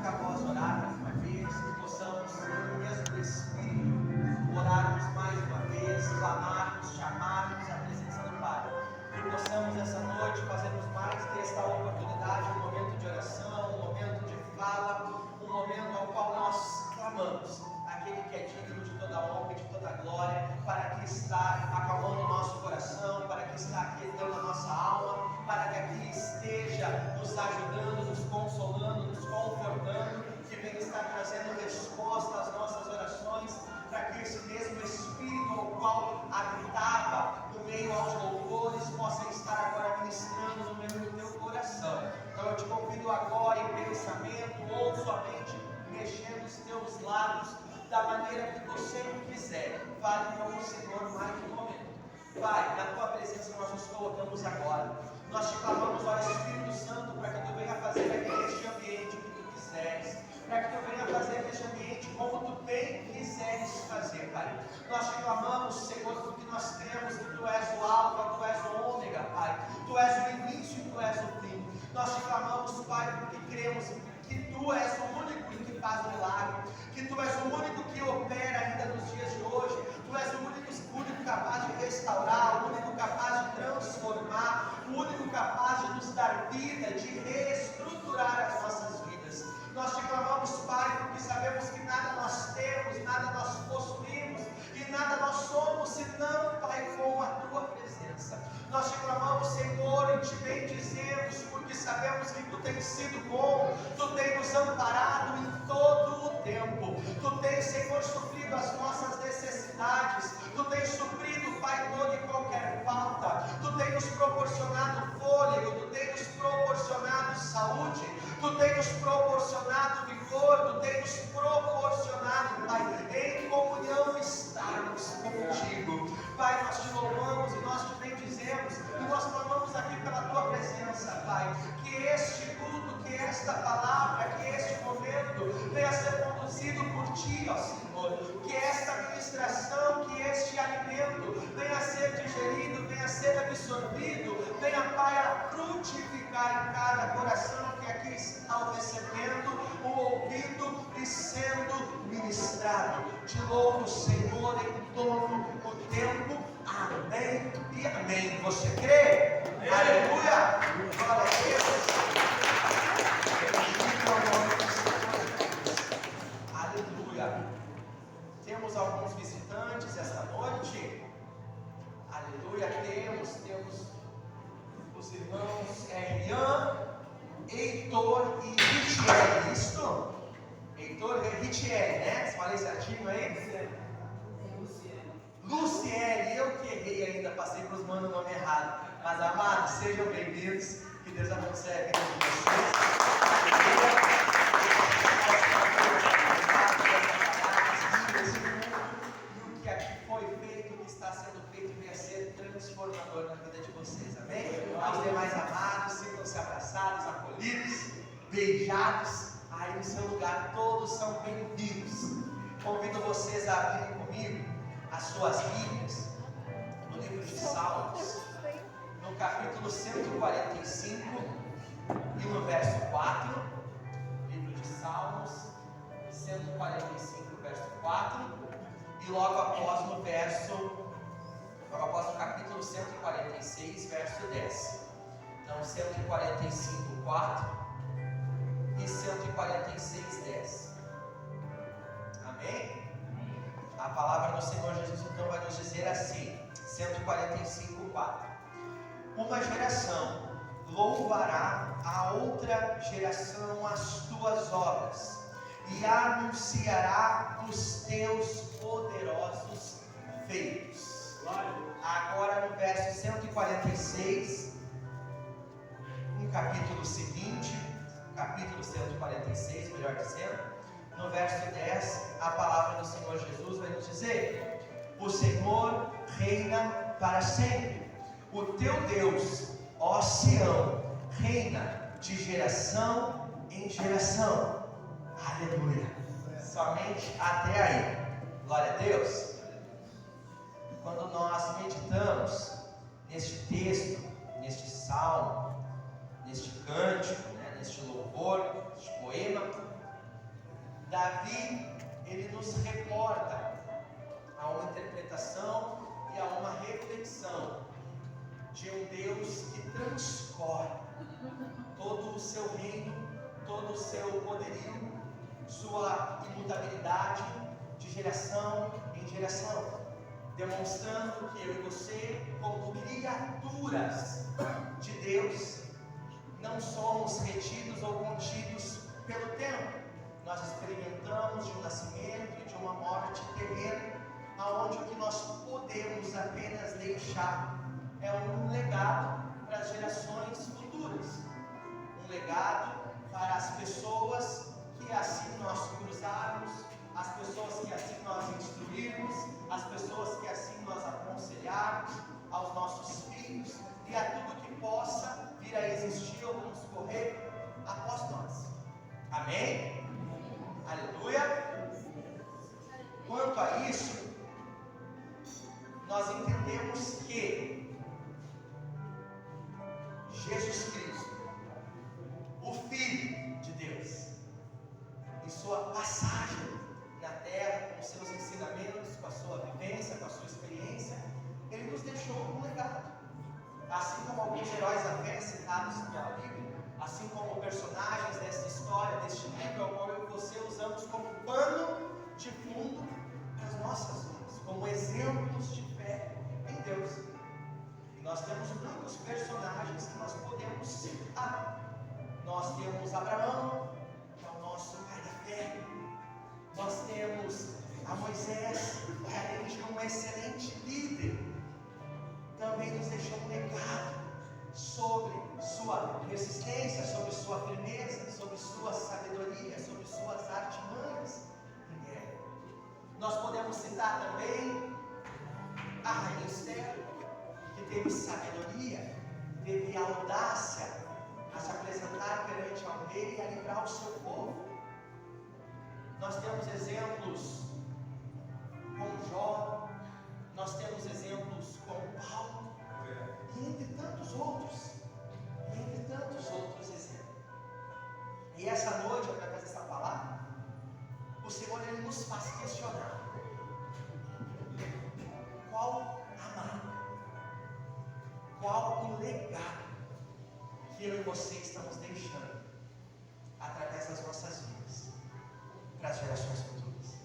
única voz orar mais uma vez, que possamos, no mesmo Espírito, orarmos mais uma vez, clamarmos, chamarmos a presença do Pai. Que possamos essa noite fazermos mais desta oportunidade, um momento de oração, um momento de fala, um momento ao qual nós clamamos aquele que é digno de toda honra e de toda glória, para que está acalmando o nosso coração, para que está aquietando a nossa alma, para que aqui esteja nos ajudando, nos consolando, nos confortando, que venha estar trazendo resposta às nossas orações, para que esse mesmo Espírito ao qual habitava no meio aos louvores possa estar agora ministrando no meio do teu coração. Então eu te convido agora em pensamento ou somente mexendo os teus lábios da maneira que você quiser. Fale com o Senhor mais um momento. Pai, na tua presença nós nos colocamos agora. Nós te clamamos, ó Espírito Santo, para que tu venha fazer aqui neste ambiente que tu quiseres, para que tu venha fazer neste ambiente como tu bem quiseres fazer, Pai. Nós te clamamos, Senhor, porque nós cremos que tu és o Alfa, tu és o Ômega, Pai. Tu és o início e tu és o fim. Nós te clamamos, Pai, porque cremos que tu és o único que faz o milagre, que tu és o único que opera ainda nos dias de hoje. Tu és o único capaz de restaurar, o único capaz de transformar, o único capaz de nos dar vida, de reestruturar as nossas vidas. Nós te clamamos, Pai, porque sabemos que nada nós temos, nada nós possuímos e nada nós somos, senão, Pai, com a tua presença. Nós te clamamos, Senhor, e te bendizemos, porque sabemos que tu tens sido bom, tu tens nos amparado em todo o tempo, tu tens, Senhor, suprido as nossas necessidades, tu tens suprido, Pai, toda e qualquer falta, tu tens nos proporcionado fôlego, tu tens nos proporcionado saúde, tu tens nos proporcionado vigor, tu tens nos proporcionado, Pai, em comunhão estarmos contigo. Pai, nós te louvamos e nós te bendizemos e nós clamamos aqui pela tua presença, Pai, que este culto, que esta palavra, que este momento venha a ser conduzido por ti, ó Senhor, que esta ministração, que este alimento venha a ser digerido, venha a ser absorvido, venha, Pai, a frutificar em cada coração que aqui está o recebendo, o ouvindo e sendo ministrado. Te louvo, Senhor, em todo o tempo. Amém e amém. Você crê? Amém. Aleluia! Glória a Deus! Aleluia! Temos alguns visitantes esta noite. Aleluia! Temos os irmãos Rian, Heitor e Ritiel. Isso? Heitor e Ritiel, né? Falei certinho aí? Luciene, eu que errei ainda, passei para os manos o nome errado. Mas amados, sejam bem-vindos, que Deus abençoe a vida de vocês. E o que aqui foi feito, o que está sendo feito, venha ser transformador na vida de vocês, amém? Aos demais amados, sintam-se abraçados, acolhidos, beijados, aí no seu lugar, todos são bem-vindos. Convido vocês a abrirem comigo as suas Bíblias, no livro de Salmos, no capítulo 145 e no verso 4, livro de Salmos, 145, verso 4, e logo após no capítulo 146, verso 10. Então, 145, 4 e 146, 10. Amém? A palavra do Senhor Jesus então vai nos dizer assim, 145, 4. Uma geração louvará a outra geração as tuas obras e anunciará os teus poderosos feitos. Agora no verso 146, no capítulo seguinte, capítulo 146, melhor dizendo, no verso 10, a palavra do Senhor Jesus vai nos dizer: o Senhor reina para sempre, o teu Deus, ó Sião, reina de geração em geração. Aleluia! Somente até aí. Glória a Deus. Quando nós meditamos neste texto, neste salmo, neste cântico, neste louvor, neste poema, Davi, ele nos reporta a uma interpretação e a uma reflexão de um Deus que transcorre todo o seu reino, todo o seu poderio, sua imutabilidade de geração em geração, demonstrando que eu e você, como criaturas de Deus, não somos retidos ou contidos pelo tempo. Nós experimentamos de um nascimento e de uma morte terrena, aonde o que nós podemos apenas deixar é um legado para as gerações futuras, um legado para as pessoas que assim nós cruzarmos, as pessoas que assim nós instruirmos, as pessoas que assim nós aconselharmos, aos nossos filhos e a tudo que possa vir a existir ou transcorrer após nós. Amém? Aleluia! Quanto a isso, nós entendemos que Jesus Cristo, o Filho de Deus, em sua passagem na terra, com seus ensinamentos, com a sua vivência, com a sua experiência, ele nos deixou um legado. Assim como alguns heróis da fé citados pela Bíblia, assim como personagens desta história, deste livro, ao qual eu e você usamos como pano de fundo para as nossas vidas, como exemplos de fé em Deus. E nós temos muitos personagens que nós podemos citar. Nós temos Abraão, que é o nosso pai da fé. Nós temos a Moisés, que além de um excelente líder, também nos deixou um legado sobre sua resistência, sobre sua firmeza, sobre sua sabedoria, sobre suas artimanhas em guerra. Nós podemos citar também a rainha Esther, que teve sabedoria, teve audácia a se apresentar perante ao rei e a livrar o seu povo. Nós temos exemplos como Jó, nós temos exemplos como Paulo, e entre tantos outros exemplos. E essa noite, através dessa palavra, o Senhor ele nos faz questionar: qual a marca, qual o legado que eu e você estamos deixando através das nossas vidas para as gerações futuras?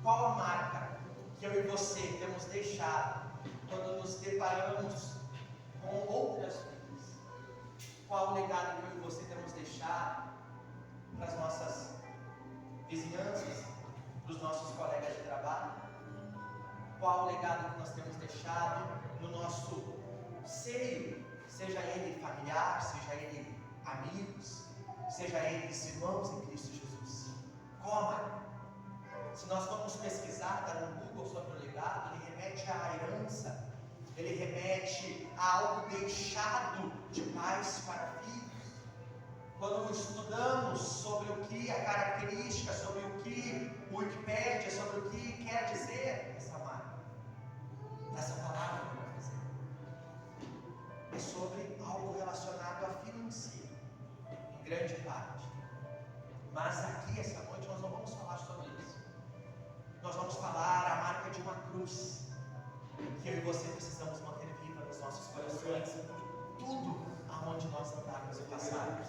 Qual a marca que eu e você temos deixado quando nos deparamos com outras vidas? Qual o legado que eu e você temos deixado para as nossas vizinhanças, para os nossos colegas de trabalho? Qual o legado que nós temos deixado no nosso seio, seja ele familiar, seja ele amigos, seja eles irmãos em Cristo Jesus? Qual a marca? Se nós formos pesquisar, dar um Google sobre o legado, ele remete à herança, ele remete a algo deixado de pais para filhos. Quando estudamos sobre o que a característica, sobre o que o Wikipédia, sobre o que quer dizer essa marca, essa palavra que eu vou dizer, é sobre algo relacionado a financeiro, em grande parte. Mas aqui, essa noite, nós não vamos falar sobre isso. Nós vamos falar a marca de uma cruz, que eu e você precisamos manter viva nos nossos corações, por tudo aonde nós andarmos e passarmos.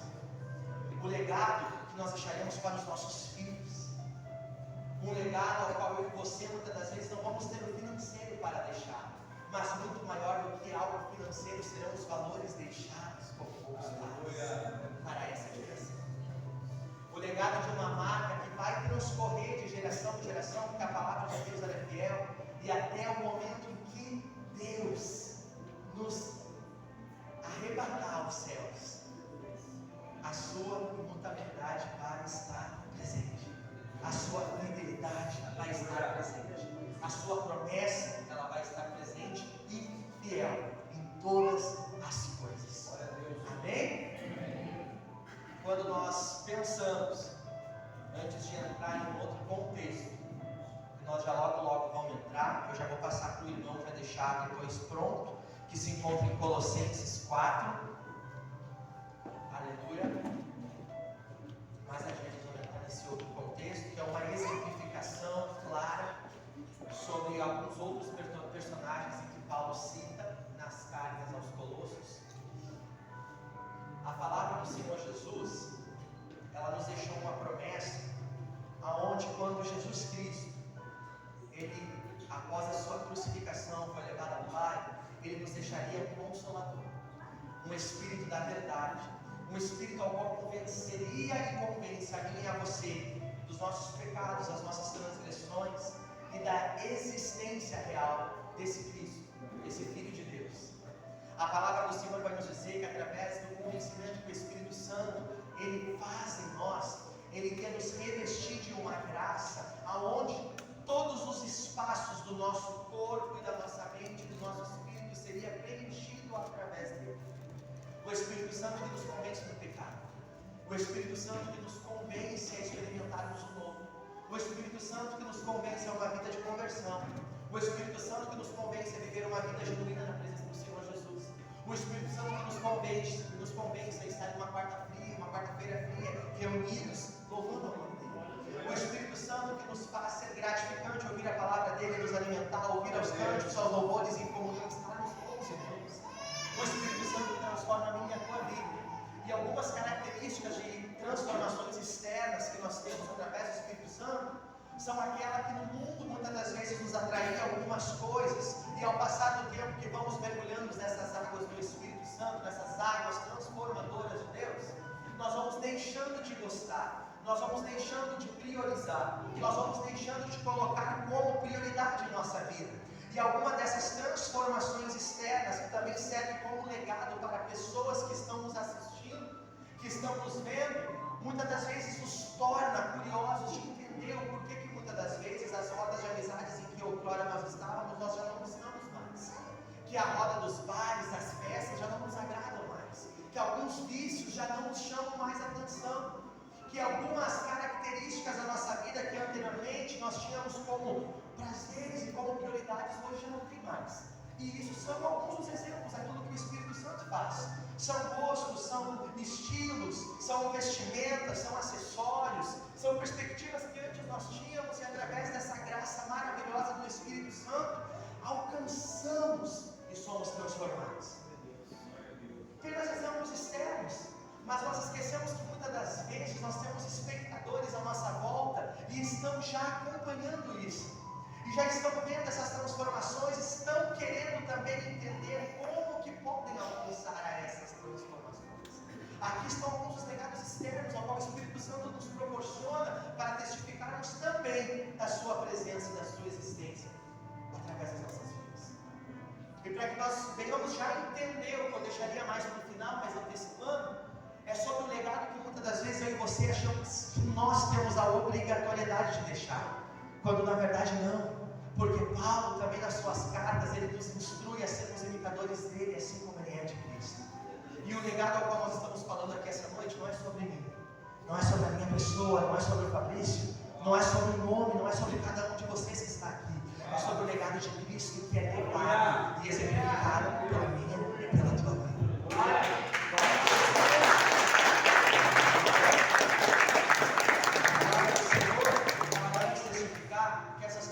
O legado que nós deixaremos para os nossos filhos, um legado ao qual eu e você muitas das vezes não vamos ter o financeiro para deixar, mas muito maior do que algo financeiro serão os valores deixados como poucos para essa geração. O legado de uma marca que vai transcorrer de geração em geração, porque a palavra de Deus é fiel, e até o momento em que Deus nos arrebatar aos céus, a sua imutabilidade vai estar presente, a sua fidelidade vai estar presente, a sua promessa ela vai estar presente e fiel em todas as coisas. Amém? Quando nós pensamos, antes de entrar em um outro contexto, nós já logo vamos entrar, eu já vou passar para o irmão já deixar depois pronto, que se encontra em Colossenses 4. Aleluia. Mas a gente vai entrar nesse outro Senhor Jesus, ela nos deixou uma promessa, aonde quando Jesus Cristo, Ele, após a sua crucificação, foi levado ao Pai, Ele nos deixaria um Consolador, um Espírito da verdade, um Espírito ao qual convenceria e convence a mim e a você dos nossos pecados, das nossas transgressões e da existência real desse Cristo, esse Filho de Deus. A palavra do Senhor vai nos dizer que através do conhecimento do Espírito Santo, Ele faz em nós, Ele quer nos revestir de uma graça, aonde todos os espaços do nosso corpo e da nossa mente, do nosso espírito, seria preenchido através dele. O Espírito Santo que nos convence do pecado, o Espírito Santo que nos convence a experimentarmos o novo, o Espírito Santo que nos convence a uma vida de conversão, o Espírito Santo que nos convence a viver uma vida genuína na presença do Senhor Jesus, o Espírito Santo que nos convence a estar em uma quarta-feira fria, reunidos, louvando o nome dele. O Espírito Santo que nos faz ser gratificante ouvir a palavra dele, nos alimentar, ouvir aos cânticos, aos louvores em comunhão, estarmos com os irmãos. O Espírito Santo transforma a minha e a tua vida. E algumas características de transformações externas que nós temos através do Espírito Santo são aquelas que no mundo muitas das vezes nos atraem algumas coisas, e ao passar do tempo que vamos mergulhando nessas águas do Espírito Santo, nessas águas transformadoras de Deus, nós vamos deixando de gostar, nós vamos deixando de priorizar, nós vamos deixando de colocar como prioridade em nossa vida. E alguma dessas transformações externas que também servem como legado para pessoas que estão nos assistindo, que estão nos vendo, muitas das vezes nos torna curiosos de entender o porquê que muitas das vezes as rodas de amizades em que outrora nós estávamos, nós já não estamos mais. Que a roda dos bares, das festas já não nos agradam mais. Que alguns vícios já não nos chamam mais a atenção. Que algumas características da nossa vida que anteriormente nós tínhamos como prazeres e como prioridades, hoje já não tem mais. E isso são alguns dos exemplos daquilo que o Espírito Santo faz. São gostos, são estilos, são vestimentas, são acessórios, são perspectivas que antes nós tínhamos, e através dessa graça maravilhosa do Espírito Santo, alcançamos e somos transformados. Tem nós exemplos externos, mas nós esquecemos que muitas das vezes nós temos espectadores à nossa volta e estão já acompanhando isso. E já estão vendo essas transformações, estão querendo também entender como que podem alcançar a essas transformações. Aqui estão alguns dos legados externos, ao qual o Espírito Santo nos proporciona para testificarmos também da sua presença e da sua existência através das nossas vidas. E para que nós venhamos já entender o que eu deixaria mais para o final, mas antecipando, é sobre o legado que muitas das vezes eu e você achamos que nós temos a obrigatoriedade de deixar, quando na verdade não, porque Paulo também nas suas cartas, ele nos instrui a sermos imitadores dele, assim como ele é de Cristo. E o legado ao qual nós estamos falando aqui essa noite não é sobre mim, não é sobre a minha pessoa, não é sobre o Fabrício, não é sobre o nome, não é sobre cada um de vocês que está aqui, é sobre o legado de Cristo que é levado e exemplificado pela minha e pela tua vida.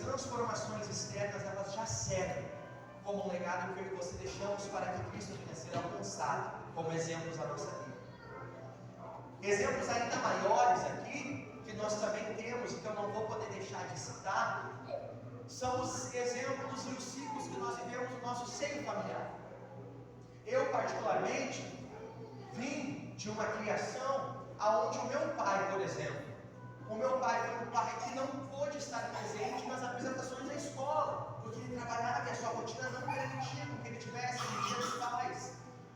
Transformações externas, elas já servem como um legado que eu e você deixamos para que Cristo venha a ser alcançado como exemplos da nossa vida. Exemplos ainda maiores aqui, que nós também temos e que eu não vou poder deixar de citar, são os exemplos e os ciclos que nós vivemos no nosso seio familiar. Eu particularmente vim de uma criação onde o meu pai, por exemplo, o meu pai foi um pai que não pôde estar presente nas apresentações da escola, porque ele trabalhava e a sua rotina não permitia que ele tivesse no dia dos pais,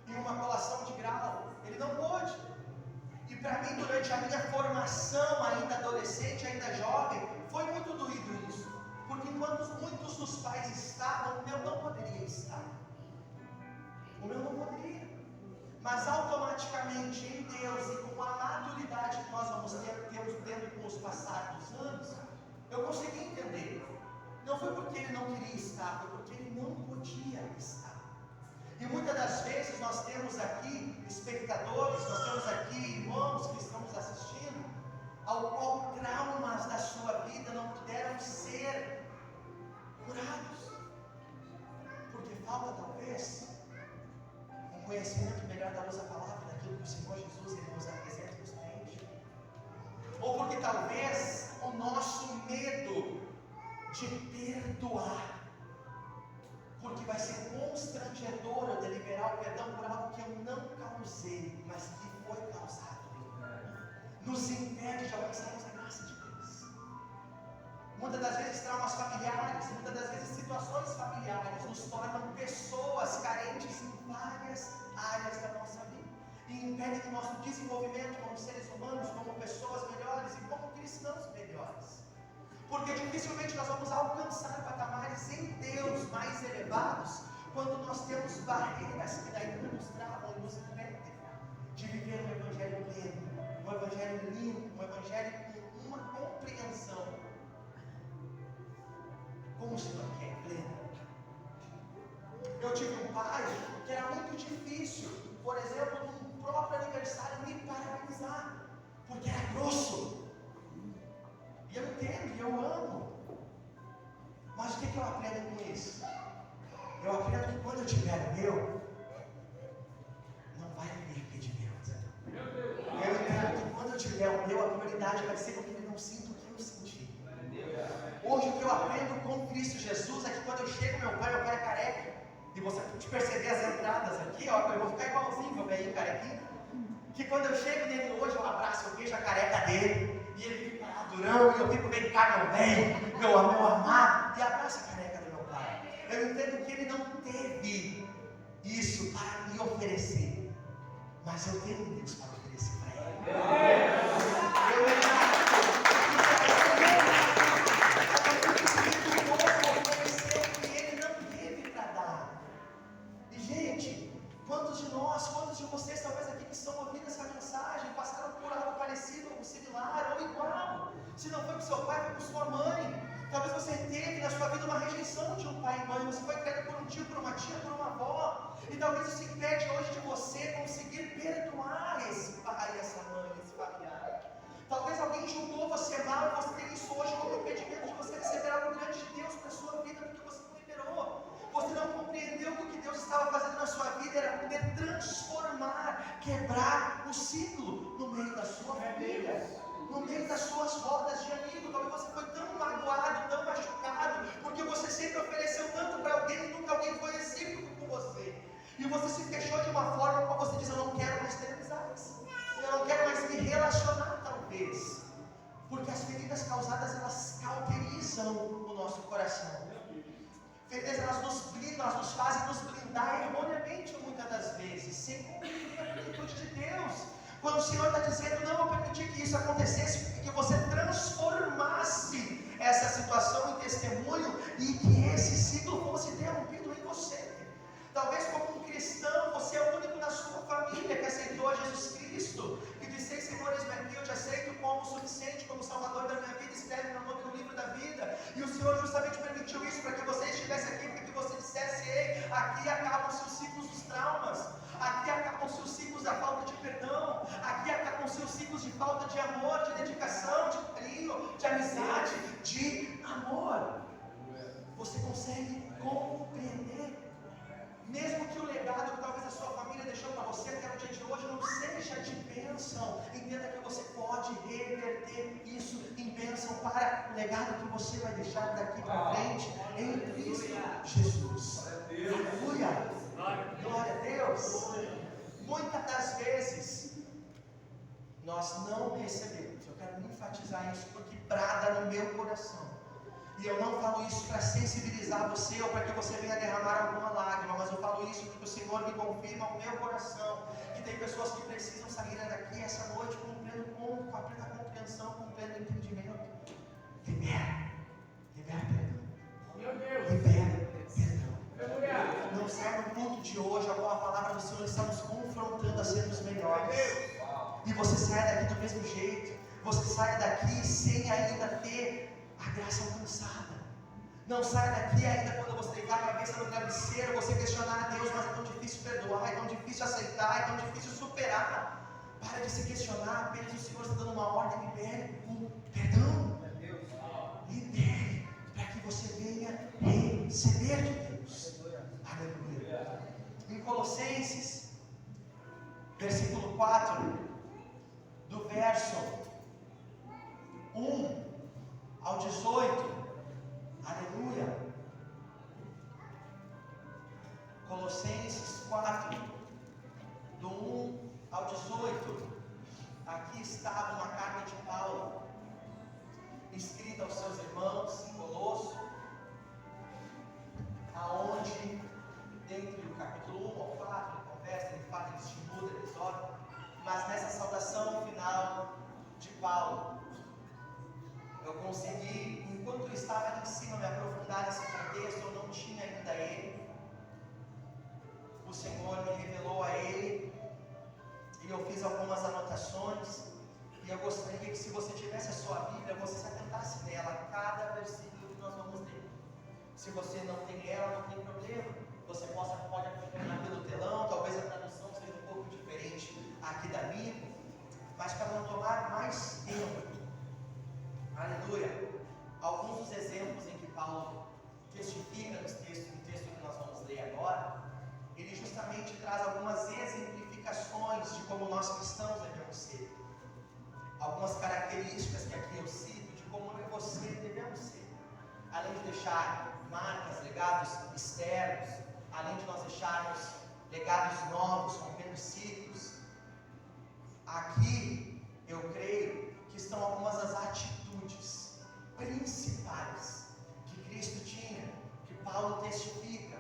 em uma colação de grau. Ele não pôde. E para mim, durante a minha formação, ainda adolescente, ainda jovem, foi muito doído isso. Porque enquanto muitos dos pais estavam, o meu não poderia estar. O meu não poderia. Mas automaticamente em Deus e com a maturidade que nós vamos tendo com os passar dos anos, eu consegui entender. Não foi porque ele não queria estar, foi porque ele não podia estar. E muitas das vezes nós temos aqui espectadores, nós temos aqui irmãos que estamos assistindo, ao qual traumas da sua vida não puderam ser curados. Porque falta talvez conhecimento melhor da nossa palavra, daquilo que o Senhor Jesus ele nos nosso desenvolvimento como seres humanos, como pessoas melhores e como cristãos melhores. Porque dificilmente nós vamos alcançar patamares em Deus mais elevados quando nós temos barreiras que ainda nos travam e nos impedem de viver um evangelho pleno, um evangelho limpo, um evangelho com uma compreensão. Como o Senhor quer pleno. Eu tive um pai que era muito difícil, por exemplo, no próprio aniversário, me parabenizar, porque era grosso. E eu entendo, e eu amo. Mas o que eu aprendo com isso? Eu aprendo que quando eu tiver o meu, não vai haver impedimento. Eu entendo que quando eu tiver o meu, a prioridade vai ser com que ele não sinta o que eu senti. Hoje o que eu aprendo com Cristo Jesus é que quando eu chego meu pai é careca. E você pode perceber as entradas aqui, ó, eu vou ficar igualzinho, meu velhinho carequinho. Que quando eu chego nele hoje, eu abraço, eu vejo a careca dele. E ele fica lá durão, e eu fico, vem cá, meu velho, meu amado, e abraço a careca do meu pai. Eu entendo que ele não teve isso para me oferecer, mas eu tenho Deus para oferecer para ele. Eu quantos de vocês, talvez aqui que estão ouvindo essa mensagem, passaram por algo parecido, ou similar, ou igual? Se não foi com seu pai, foi com sua mãe. Talvez você teve na sua vida uma rejeição de um pai e mãe, você foi criado por um tio, por uma tia, por uma avó, e talvez isso impede hoje de você conseguir perdoar esse pai, essa mãe, esse familiar. Talvez alguém julgou você mal, e você tem isso hoje como impedimento de você receber algo grande de Deus para a sua vida, porque você não liberou. Você não compreendeu que o que Deus estava fazendo na sua vida era poder transformar, quebrar o ciclo no meio da sua família, no meio das suas rodas de amigo. Talvez você foi tão magoado, tão machucado, porque você sempre ofereceu tanto para alguém e nunca alguém foi recíproco com você. E você se fechou de uma forma como você diz: eu não quero mais ter amizades, eu não quero mais me relacionar, talvez. Porque as feridas causadas, elas cauterizam o nosso coração. Elas nos blindam, elas nos fazem nos blindar erroneamente muitas das vezes, sem compreender a plenitude de Deus. Quando o Senhor está dizendo: não vou permitir que isso acontecesse, que você transformasse essa situação em testemunho e que esse ciclo fosse interrompido em você. Talvez como um cristão, você é o único na sua família que aceitou a Jesus Cristo, que disse: Senhor, eis-me aqui, eu te aceito como suficiente, como Salvador da minha vida, escreve meu nome no livro da vida. E o Senhor justamente permitiu isso para que você estivesse aqui, para que você dissesse: ei, aqui acabam-se os ciclos dos traumas, aqui acabam-se os ciclos da falta de perdão, aqui acabam-se os ciclos de falta de amor, de dedicação, de carinho, de amizade, de amor. Você consegue compreender? Mesmo que o legado que talvez a sua família deixou para você até o dia de hoje não seja de bênção, entenda que você pode reverter isso em bênção para o legado que você vai deixar daqui para frente em Cristo Jesus. Aleluia! Glória a Deus! Muitas das vezes nós não recebemos. Eu quero enfatizar isso porque brada no meu coração. E eu não falo isso para sensibilizar você ou para que você venha derramar alguma lágrima, mas eu falo isso porque o Senhor me confirma ao meu coração que tem pessoas que precisam sair daqui essa noite com a plena compreensão, com o pleno entendimento. Libera perdão. Libera perdão. Não sai no culto de hoje, a palavra do Senhor está nos confrontando a sermos melhores. E você sai daqui do mesmo jeito. Você sai daqui sem ainda ter a graça alcançada. Não saia daqui ainda quando você deitar a cabeça no travesseiro, você questionar a Deus: mas é tão difícil perdoar, é tão difícil aceitar, é tão difícil superar. Para de se questionar, apenas o Senhor está dando uma ordem: libere o perdão. Libere, para que você venha receber de Deus. Aleluia. Em Colossenses, versículo 4, do verso 1 ao 18, aleluia. Colossenses 4, do 1 ao 18. Aqui estava uma carta de Paulo, escrita aos seus irmãos em Colosso, aonde, entre o capítulo 1 ao 4, ele conversa, ele fala, ele estimula, ele exorta. mas nessa saudação final de Paulo, eu consegui, enquanto eu estava ali em cima, me aprofundar nesse contexto. Eu não tinha ainda ele. O Senhor me revelou a ele, e eu fiz algumas anotações, e eu gostaria que, se você tivesse a sua Bíblia, você se atentasse nela, a cada versículo que nós vamos ler. Se você não tem ela, não tem problema, você pode acompanhar pelo telão. Talvez a tradução seja um pouco diferente aqui da minha, mas para não tomar mais tempo, aleluia, alguns dos exemplos em que Paulo testifica no texto que nós vamos ler agora, ele justamente traz algumas exemplificações de como nós cristãos devemos ser, algumas características que aqui eu cito de como eu e você devemos ser, além de deixar marcas, legados externos, além de nós deixarmos legados novos, rompendo ciclos. Aqui eu creio que estão algumas das atitudes principais que Cristo tinha, que Paulo testifica,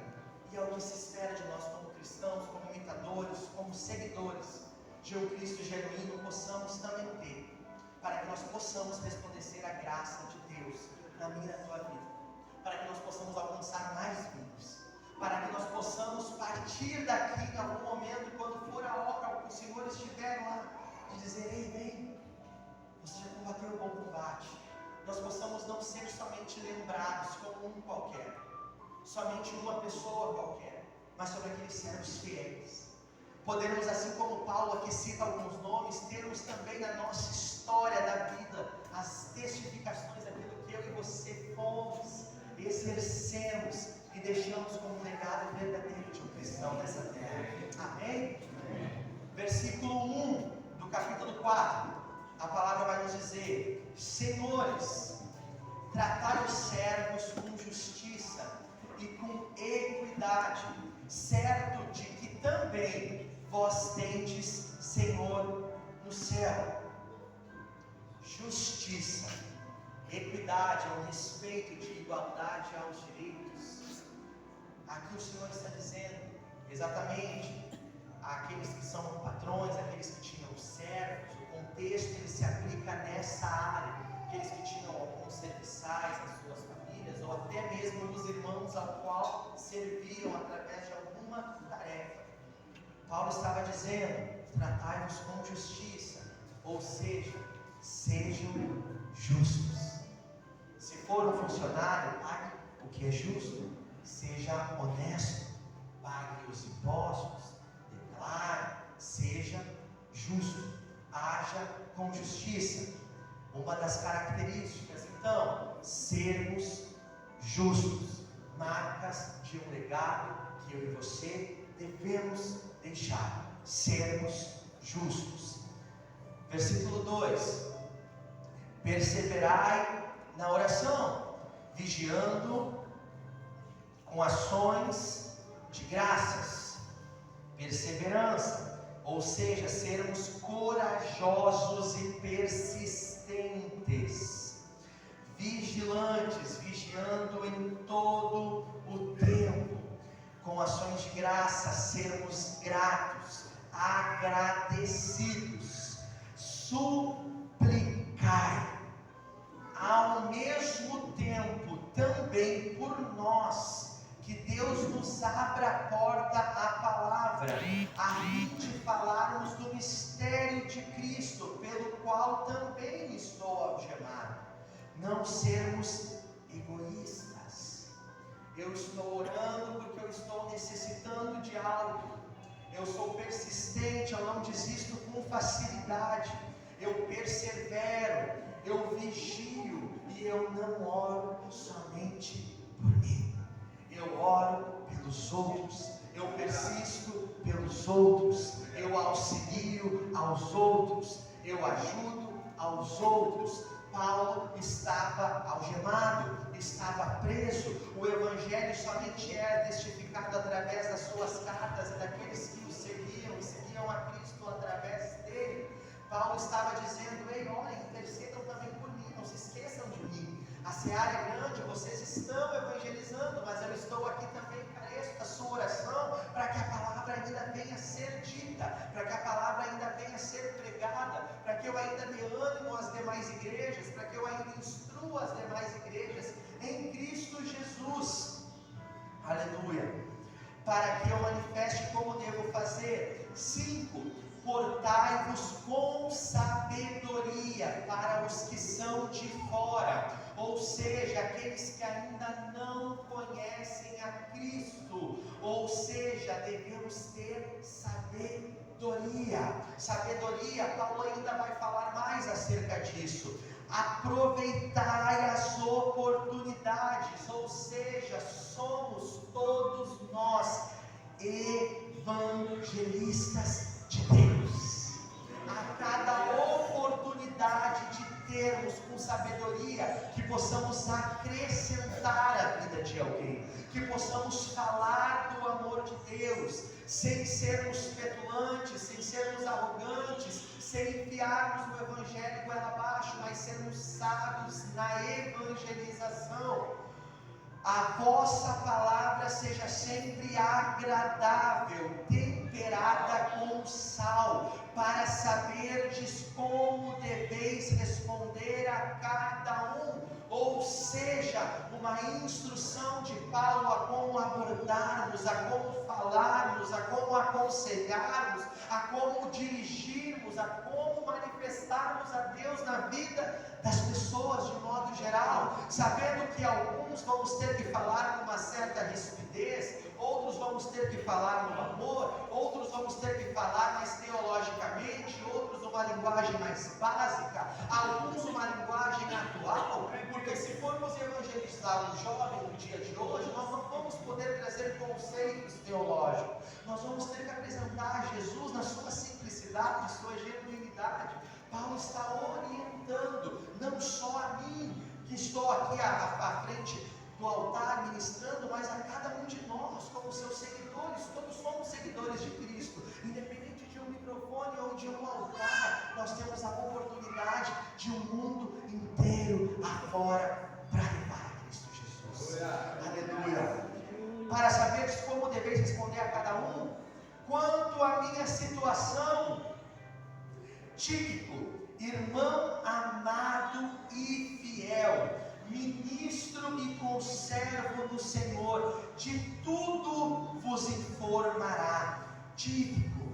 e é o que se espera de nós como cristãos, como imitadores, como seguidores de um Cristo genuíno, possamos também ter, para que nós possamos resplandecer a graça de Deus na minha e na tua vida, para que nós possamos alcançar mais vidas, para que nós possamos partir daqui em algum momento, quando for a hora que o Senhor estiver lá, de dizer: ei, vem, você já combateu o bom combate. Nós possamos não ser somente lembrados como um qualquer, somente uma pessoa qualquer, mas sobre aqueles servos fiéis. Podemos, assim como Paulo aqui cita alguns nomes, termos também na nossa história da vida as testificações daquilo que eu e você fomos, exercemos e deixamos como um legado verdadeiro de um cristão nessa terra. Amém? Versículo 1 do capítulo 4, a palavra vai nos dizer: senhores, tratai os servos com justiça e com equidade, certo de que também vós tendes Senhor no céu. Justiça, equidade, é um respeito de igualdade aos direitos. Aqui o Senhor está dizendo exatamente àqueles que são patrões, aqueles que tinham servos. O contexto ele se aplica nessa área, aqueles que tinham alguns serviçais nas suas famílias, ou até mesmo os irmãos ao qual serviam através de alguma tarefa. Paulo estava dizendo: tratai-vos com justiça, ou seja, sejam justos. Se for um funcionário, pague o que é justo, seja honesto, pague os impostos, declare, seja justo, haja com justiça. Uma das características, então, sermos justos, marcas de um legado que eu e você devemos deixar, sermos justos. Versículo 2: perseverai na oração, vigiando com ações de graças. Perseverança, ou seja, sermos corajosos e persistentes, vigilantes, vigiando em todo o tempo, com ações de graça, sermos gratos, agradecidos, suplicai, ao mesmo tempo também por nós, que Deus nos abra a porta à palavra, a fim de falarmos do mistério de Cristo, pelo qual também estou algemado. Não sermos egoístas. Eu estou orando porque eu estou necessitando de algo. Eu sou persistente, eu não desisto com facilidade. Eu persevero, eu vigio, e eu não oro somente por mim. Eu oro pelos outros, eu persisto pelos outros, eu auxilio aos outros, eu ajudo aos outros. Paulo estava algemado, estava preso. O Evangelho somente era testificado através das suas cartas e daqueles que o seguiam a Cristo através dele. Paulo estava dizendo: ei, olhem, intercedam também por mim, não se esqueçam de mim. A seara é grande, vocês estão evangelizando, mas eu estou aqui também, careço da sua oração, para que a palavra palavra ainda venha a ser dita, para que a palavra ainda venha a ser pregada, para que eu ainda dê ânimo às demais igrejas, para que eu ainda instrua as demais igrejas em Cristo Jesus. Aleluia. Para que eu manifeste como devo fazer. 5. Portai-vos com sabedoria para os que são de fora, ou seja, aqueles que ainda não conhecem a Cristo, ou seja, devemos ter sabedoria. Sabedoria, Paulo ainda vai falar mais acerca disso. Aproveitai as oportunidades, ou seja, somos todos nós evangelistas de Deus. A cada oportunidade de termos com sabedoria, que possamos acrescentar a vida de alguém, que possamos falar do amor de Deus, sem sermos petulantes, sem sermos arrogantes, sem enfiarmos o evangelho goela abaixo, mas sermos sábios na evangelização. A vossa palavra seja sempre agradável, temperada com sal, para saberdes como deveis responder a cada um. Ou seja, uma instrução de Paulo a como abordarmos, a como falarmos, a como aconselharmos, a como dirigirmos, a como manifestarmos a Deus na vida das pessoas de modo geral, sabendo que alguns vamos ter que falar com uma certa rispidez, outros vamos ter que falar no amor, outros vamos ter que falar mais teologicamente, outros uma linguagem mais básica, alguns uma linguagem atual, porque se formos evangelizar um jovem no dia de hoje, nós não vamos poder trazer conceitos teológicos, nós vamos ter que apresentar Jesus na sua simplicidade, sua genuinidade. Paulo está orientando, não só a mim, que estou aqui à frente do altar ministrando, mas a cada um de nós, como seus seguidores. Todos somos seguidores de Cristo, independente de um microfone ou de um altar, nós temos a oportunidade de um mundo inteiro afora para levar a Cristo Jesus. Aleluia. Para saberes como deveis responder a cada um, quanto à minha situação, Tíquico, irmão amado e fiel, ministro e conservo do Senhor, de tudo vos informará. Tíquico,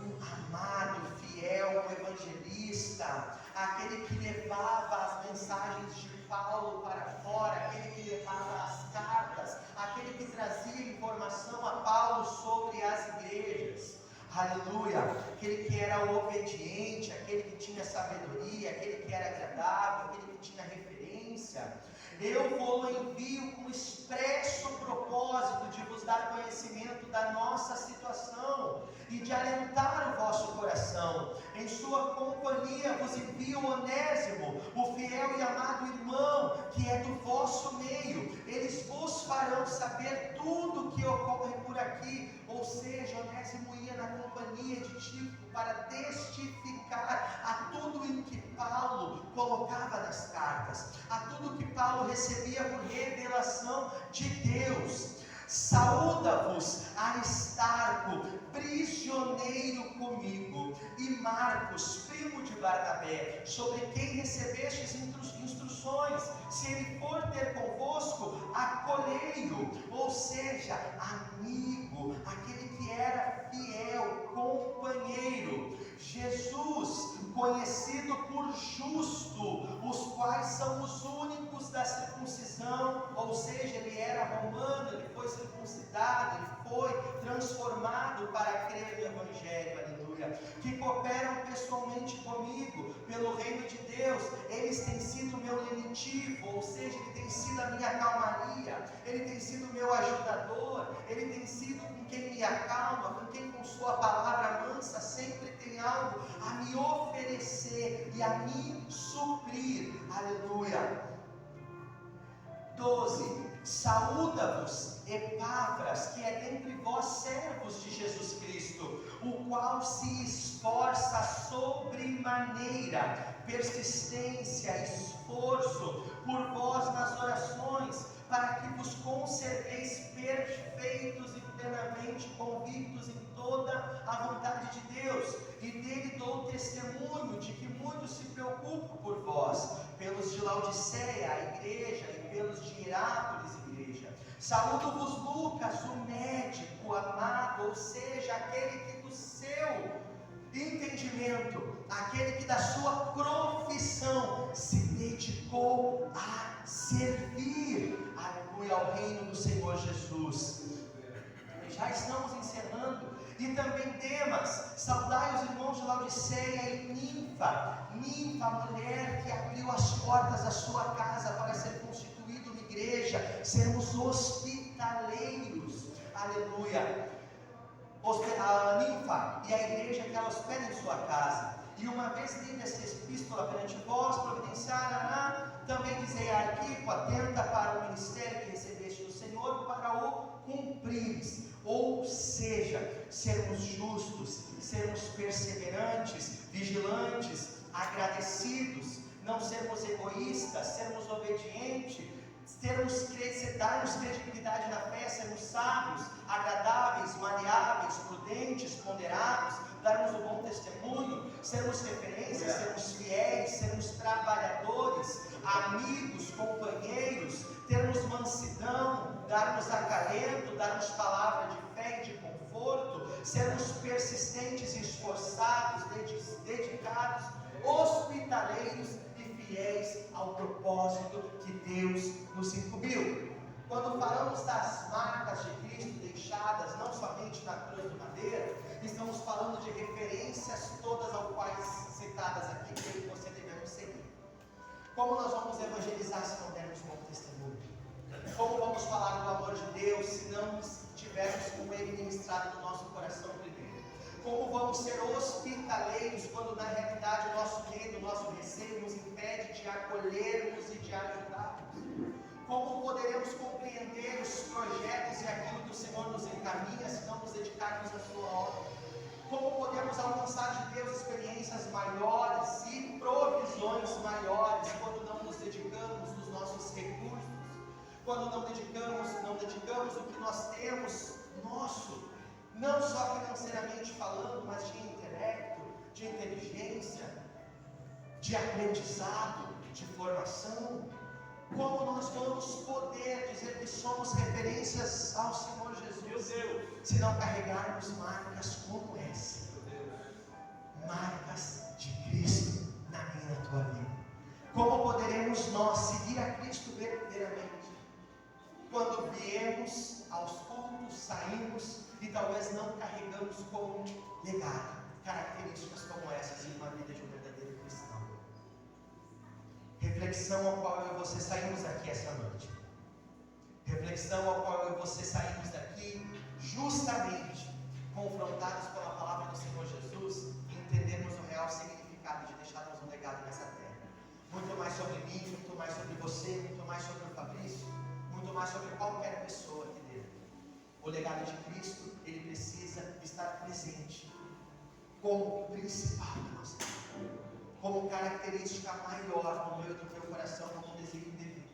um amado, fiel, um evangelista, aquele que levava as mensagens de Paulo para fora, aquele que levava as cartas, aquele que trazia informação a Paulo sobre as igrejas. Aleluia, aquele que era obediente, aquele que tinha sabedoria, aquele que era agradável, aquele que tinha referência. Eu vou envio com expresso propósito de vos dar conhecimento da nossa situação e de alentar o vosso coração. Em sua companhia vos envio Onésimo, o fiel e amado irmão, que é do vosso meio. Eles vos farão saber tudo o que ocorre por aqui. Ou seja, Onésimo ia na companhia de Tíquico para testificar a tudo em que Paulo colocava nas cartas, a tudo que Paulo recebia por revelação de Deus. Saúda-vos Aristarco, prisioneiro comigo, e Marcos, primo de Barnabé, sobre quem recebestes instruções. Se ele for ter convosco, acolhei-o, ou seja, amigo, aquele que era fiel, companheiro. Jesus, conhecido por justo, os quais são os únicos da circuncisão, ou seja, ele era romano, ele foi circuncidado, ele foi transformado para crer no Evangelho, aleluia, que cooperam pessoalmente comigo, pelo reino de Deus. Eles têm sido meu lenitivo, ou seja, ele tem sido a minha calmaria, ele tem sido meu ajudador, ele tem sido com quem me acalma, com quem com sua palavra mansa sempre tem algo a me oferecer e a me suprir, aleluia. 12. Saúda-vos Epáfras, que é dentre vós servos de Jesus Cristo, o qual se esforça sobremaneira, persistência, esforço por vós nas orações, para que vos conserveis perfeitos e plenamente convictos em toda a vontade de Deus, e dele dou testemunho de que muitos se preocupam por vós, pelos de Laodiceia, a igreja, e pelos de Hierápolis, igreja. Saúdo-vos Lucas, o médico amado, ou seja, aquele que do seu entendimento, aquele que da sua profissão se dedicou a servir, aleluia, ao reino do Senhor Jesus. Já estamos encerrando. E também Demas, saudai os irmãos de Laodiceia e Ninfa, a mulher que abriu as portas da sua casa para ser constituída uma igreja, sermos hospitaleiros, aleluia. A Ninfa e a igreja que ela hospeda em sua casa. E uma vez lida essa epístola perante vós, providenciar, também dizei a Arquipo, atenta para o ministério que recebeste do Senhor, para o cumprires. Ou seja, sermos justos, sermos perseverantes, vigilantes, agradecidos, não sermos egoístas, sermos obedientes, darmos credibilidade na fé, sermos sábios, agradáveis, maleáveis, prudentes, ponderados, darmos um bom testemunho, sermos referências, sermos fiéis, sermos trabalhadores, amigos, companheiros, termos mansidão, darmos acalento, darmos palavra de fé e de conforto, sermos persistentes e esforçados, dedicados, hospitaleiros e fiéis ao propósito que Deus nos incumbiu. Quando falamos das marcas de Cristo deixadas não somente na cruz do madeira, estamos falando de referências todas ao quais citadas aqui, que eu e você devemos seguir. Como nós vamos evangelizar se não dermos bom testemunho? Como vamos falar do amor de Deus se não tivermos com Ele ministrado no nosso coração primeiro? Como vamos ser hospitaleiros quando na realidade o nosso medo, o nosso receio nos impede de acolhermos e de ajudarmos? Como poderemos compreender os projetos e aquilo que o Senhor nos encaminha se não nos dedicarmos à sua obra? Como podemos alcançar de Deus experiências maiores e provisões maiores quando não nos dedicamos dos nossos recursos? Quando não dedicamos o que nós temos nosso, não só financeiramente falando, mas de intelecto, de inteligência, de aprendizado, de formação? Como nós vamos poder dizer que somos referências ao Senhor Jesus, se não carregarmos marcas como essa? Marcas de Cristo na minha e na tua vida. Como poderemos nós seguir a Cristo verdadeiramente? Quando viemos aos cultos, saímos e talvez não carregamos como legado características como essas em uma vida de um verdadeiro cristão. Reflexão ao qual eu e você saímos daqui essa noite. Reflexão ao qual eu e você saímos daqui justamente confrontados pela palavra do Senhor Jesus e entendermos o real significado de deixarmos um legado nessa terra. Muito mais sobre mim, muito mais sobre você, muito mais sobre o Fabrício, muito mais sobre qualquer pessoa aqui dentro. O legado de Cristo, ele precisa estar presente como principal da nossa vida, como característica maior no meu e no teu coração, como um desígnio divino,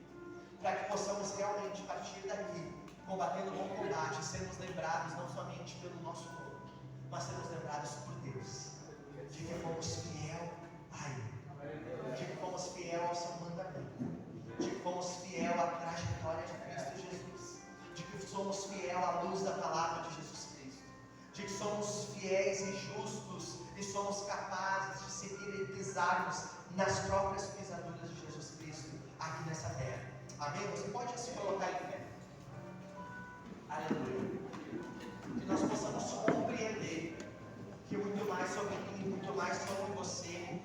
para que possamos realmente partir daqui, combatendo o bom combate, sermos lembrados não somente pelo nosso nome, mas sermos lembrados por Deus, de que fomos fiel a Ele, de que fomos fiel ao seu mandamento, de que fomos fiel à trajetória de Cristo Jesus, de que somos fiel à luz da palavra de Jesus Cristo, de que somos fiéis e justos e somos capazes de seguir e pisarmos nas próprias pisaduras de Jesus Cristo aqui nessa terra. Amém? Você pode se colocar em pé. Aleluia. Que nós possamos compreender que muito mais sobre mim, muito mais sobre você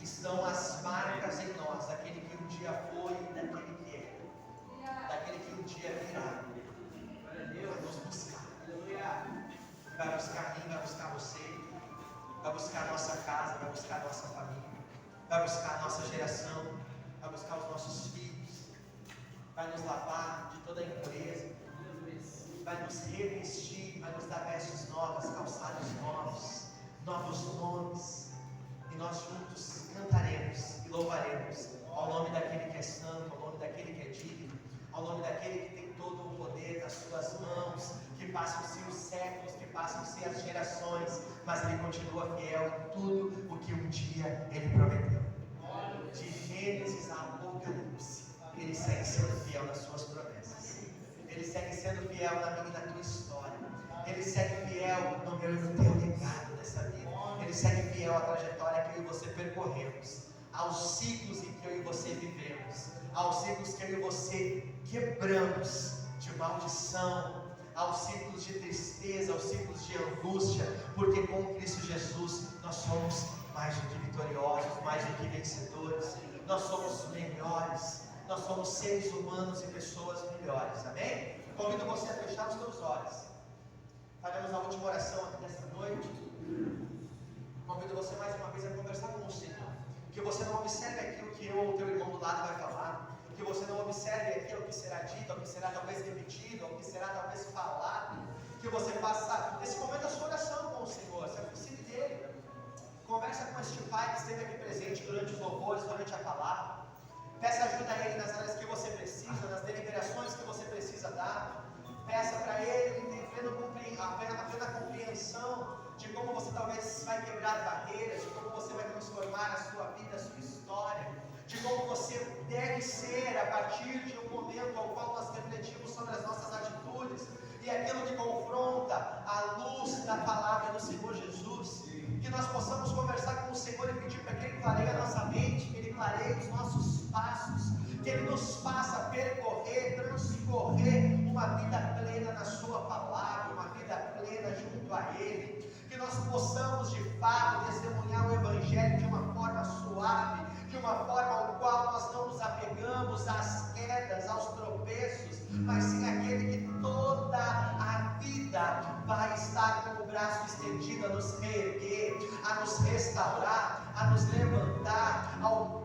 estão as marcas em nós, daquele que um dia foi e daquele que é, daquele que um dia virá. Vai nos buscar. Vai buscar mim, vai buscar você, vai buscar a nossa casa, vai buscar a nossa família, vai buscar a nossa geração, vai buscar os nossos filhos, vai nos lavar de toda a impureza, vai nos revestir, vai nos dar vestes novas, calçados novos, novos nomes, e nós juntos cantaremos e louvaremos ao nome daquele que é santo, ao nome daquele que é digno, ao nome daquele que tem todo o poder nas suas mãos, que passam-se os séculos, que passam-se as gerações, mas Ele continua fiel em tudo o que um dia Ele prometeu. De Gênesis a Apocalipse, Ele segue sendo fiel nas suas promessas. Ele segue sendo fiel na minha e na tua história. Ele segue fiel no meu e no teu legado nessa vida. Ele segue fiel à trajetória que eu e você percorremos, aos ciclos em que eu e você vivemos, aos ciclos que eu e você quebramos de maldição, aos ciclos de tristeza, aos ciclos de angústia, porque com Cristo Jesus nós somos mais do que vitoriosos, mais do que vencedores, nós somos melhores, nós somos seres humanos e pessoas melhores, amém? Convido você a fechar os teus olhos. Faremos a última oração aqui nesta noite. Convido você mais uma vez a conversar com o Senhor. Que você não observe aquilo que eu ou o teu irmão do lado vai falar. Que você não observe aquilo que será dito, ou que será talvez repetido, ou que será talvez falado. Que você faça esse momento a sua oração com o Senhor. Se aproxime dele. Conversa com este pai que esteve aqui presente durante os louvores, durante a palavra. Peça ajuda a ele nas áreas que você precisa, nas deliberações que você precisa dar. Peça para ele a plena compreensão de como você talvez vai quebrar barreiras, de como você vai transformar a sua vida, a sua história, de como você deve ser a partir de um momento ao qual nós refletimos sobre as nossas atitudes e aquilo que confronta a luz da palavra do Senhor Jesus. Que nós possamos conversar com o Senhor e pedir para que Ele clareie a nossa mente, que Ele clareie os nossos passos, que Ele nos faça percorrer, transcorrer uma vida plena na Sua palavra, uma vida plena junto a Ele, que nós possamos de fato testemunhar o Evangelho de uma forma suave, de uma forma ao qual nós não nos apegamos às quedas, aos tropeços, mas sim aquele que toda a vida vai estar com o braço estendido a nos reerguer, a nos restaurar, a nos levantar,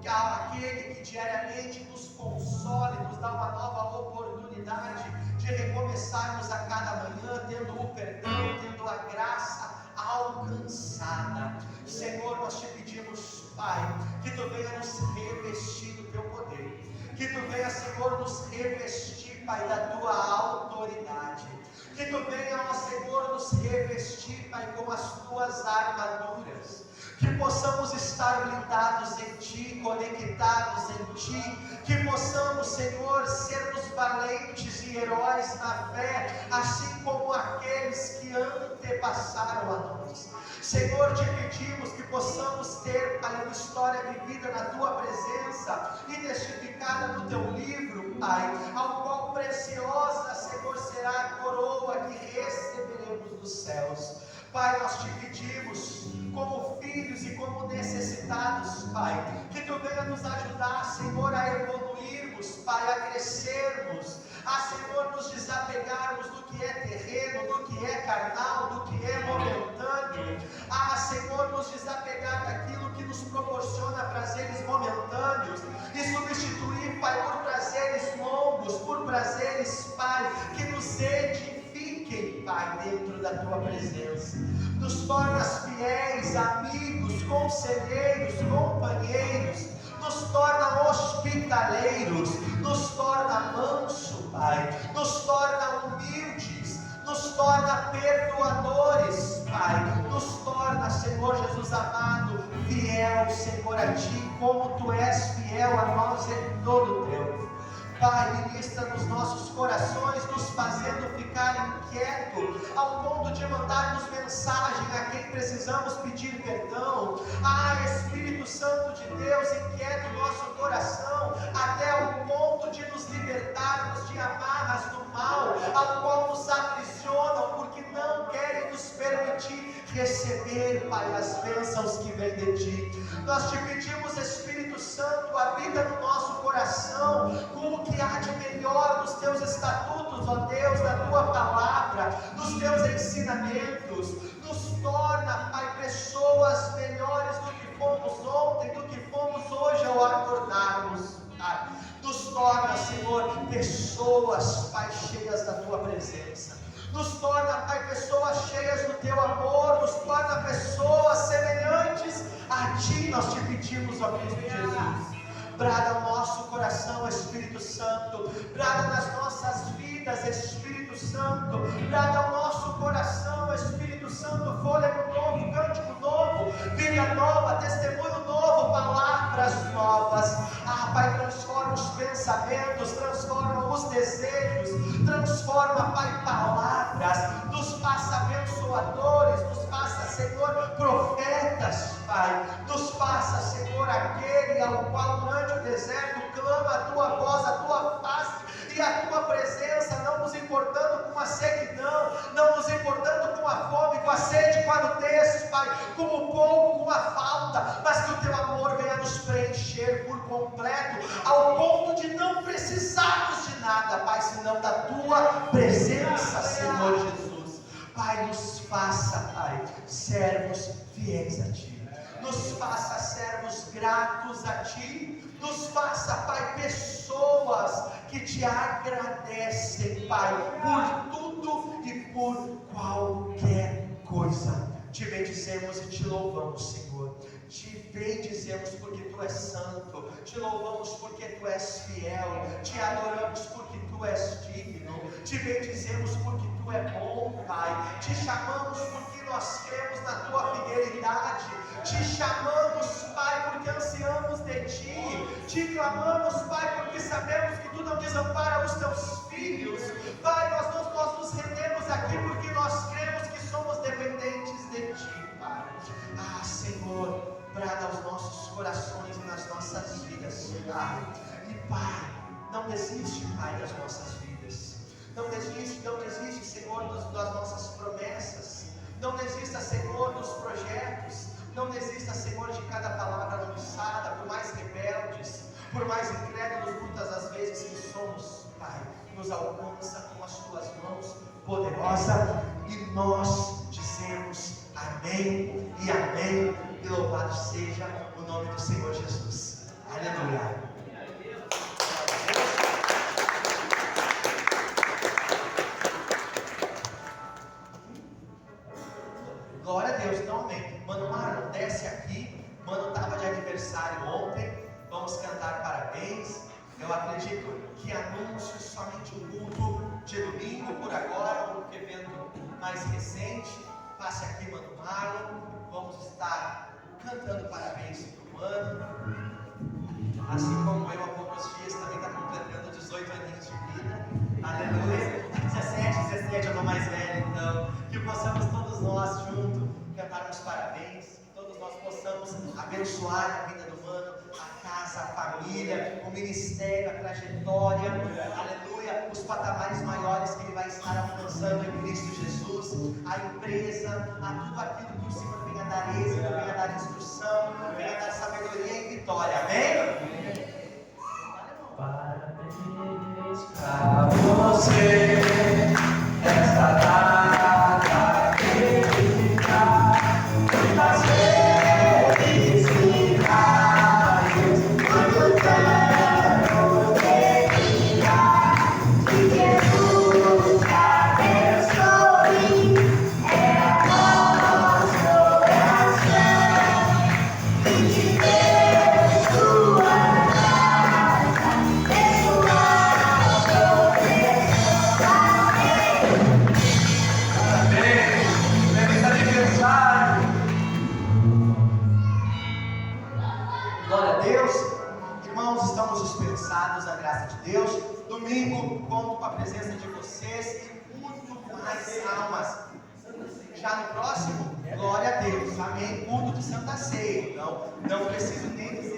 aquele que diariamente nos consola e nos dá uma nova oportunidade de recomeçarmos a cada manhã, tendo o perdão, tendo a graça alcançada. Senhor, nós te pedimos, Pai, que Tu venha nos revestir do Teu poder, que Tu venha, Senhor, nos revestir, Pai, da Tua autoridade, que Tu venha, ó Senhor, nos revestir, Pai, com as Tuas armaduras, que possamos estar blindados em Ti, conectados em Ti, que possamos, Senhor, sermos valentes e heróis na fé, assim como aqueles que antepassaram a nós. Senhor, te pedimos que possamos ter, Pai, uma história vivida na Tua presença e testificada no Teu livro, Pai, ao qual preciosa, Senhor, será a coroa que receberemos dos céus. Pai, nós te pedimos, como filhos e como necessitados, Pai, que Tu venha nos ajudar, Senhor, a evoluirmos, Pai, a crescermos, a, Senhor, nos desapegarmos do que é terreno, do que é carnal, do que é momentâneo, a, Senhor, nos desapegar daquilo que nos proporciona prazeres momentâneos e substituir, Pai, por prazeres longos, por prazeres, Pai, que nos edifiquem, Pai, dentro da Tua presença. Nos tornas fiéis, amigos, conselheiros, companheiros, nos torna hospitaleiros, nos torna manso, Pai, nos torna humildes, nos torna perdoadores, Pai, nos torna, Senhor Jesus amado, fiel, Senhor, a Ti, como Tu és fiel a nós em todo o tempo. Pai, ministra nos nossos corações, nos fazendo ficar inquieto, ao ponto de mandarmos mensagem a quem precisamos pedir perdão. Espírito Santo de Deus, inquieta o nosso coração, até o ponto de nos libertarmos de amarras do mal, ao qual nos aprisionam, porque não querem nos permitir receber, Pai, as bênçãos que vêm de Ti. Nós Te pedimos, Espírito Santo, habita no nosso coração, com o que há de melhor nos Teus estatutos, ó Deus, da Tua palavra, dos Teus ensinamentos, nos torna, Pai, pessoas melhores do que fomos ontem, do que fomos hoje ao acordarmos, Pai. Nos torna, Senhor, pessoas, Pai, cheias da Tua presença. Nos torna, Pai, pessoas cheias do Teu amor, nos torna pessoas semelhantes a Ti, nós Te pedimos, ó Cristo Jesus. brada ao nosso coração, Espírito Santo, brada nas nossas vidas, Espírito Santo, brada ao nosso coração, Espírito Santo, fôlego novo, cântico novo, vida nova, testemunho novo, palavras novas. Pai, transforma os pensamentos, transforma os desejos, transforma, Pai, palavras, nos faça abençoadores, nos faça, Senhor, profetas, Pai, nos faça, Senhor, aquele ao qual durante o deserto clama a Tua voz, a Tua face e a Tua presença, não nos importando com a sequidão, não nos importando com a fome, com a sede, com a nudez, Pai, com o pouco, com a falta, mas que o Teu amor venha nos preencher por completo, ao ponto de não precisarmos de nada, Pai, senão da Tua presença, Senhor Jesus. Pai, nos faça, Pai, servos fiéis a Ti, nos faça servos gratos a Ti, nos faça, Pai, pessoas que Te agradecem, Pai, por tudo e por qualquer coisa. Te bendizemos e Te louvamos, Senhor. Te bendizemos porque Tu és santo, Te louvamos porque Tu és fiel, Te adoramos porque Tu és digno, Te bendizemos porque Tu é bom, Pai, Te chamamos porque nós cremos na Tua fidelidade, Te chamamos, Pai, porque ansiamos de Ti, Te clamamos, Pai, porque sabemos que Tu não desampara os Teus filhos, Pai, nós nos rendemos aqui porque nós cremos que somos dependentes de Ti, Pai. Senhor, brada aos nossos corações e nas nossas vidas, Pai. E Pai, não desiste, Pai, das nossas vidas. Não desiste, Senhor, das nossas promessas. Não desista, Senhor, dos projetos. Não desista, Senhor, de cada palavra lançada, por mais rebeldes, por mais incrédulos, muitas das vezes que somos, Pai. Nos alcança com as Tuas mãos poderosas e nós dizemos amém e amém. E louvado seja o nome do Senhor Jesus. Aleluia. Glória a Deus. Então, amém. Mano Marlon, desce aqui. Mano estava de aniversário ontem. Vamos cantar parabéns. Eu acredito que anúncio somente o culto de domingo por agora, um evento mais recente. Passe aqui, Mano Marlon. Vamos estar cantando parabéns para o Mano. Assim como eu, há poucos dias, também está completando 18 aninhos de vida. Aleluia. 17, eu tô mais velho, então. Que possamos todos nós juntos cantarmos parabéns. Que todos nós possamos abençoar a vida do Mano, a casa, a família, o ministério, a trajetória. Aleluia. Os patamares maiores que ele vai estar alcançando em Cristo Jesus. A empresa, a tudo aquilo que o Senhor venha dar êxito, venha dar instrução, venha dar sabedoria e vitória. Amém? Parabéns pra você, esta data querida, muitas felicidades, muito tempo querida, que Jesus te abençoe, é nosso coração, e te dê sua graça, dê sua proteção. Parabéns, feliz aniversário. Glória a Deus. Irmãos, estamos dispensados da graça de Deus. Domingo, conto com a presença de vocês e muito mais almas. Já no próximo, glória a Deus. Amém. Culto de Santa Ceia. Então, não preciso nem dizer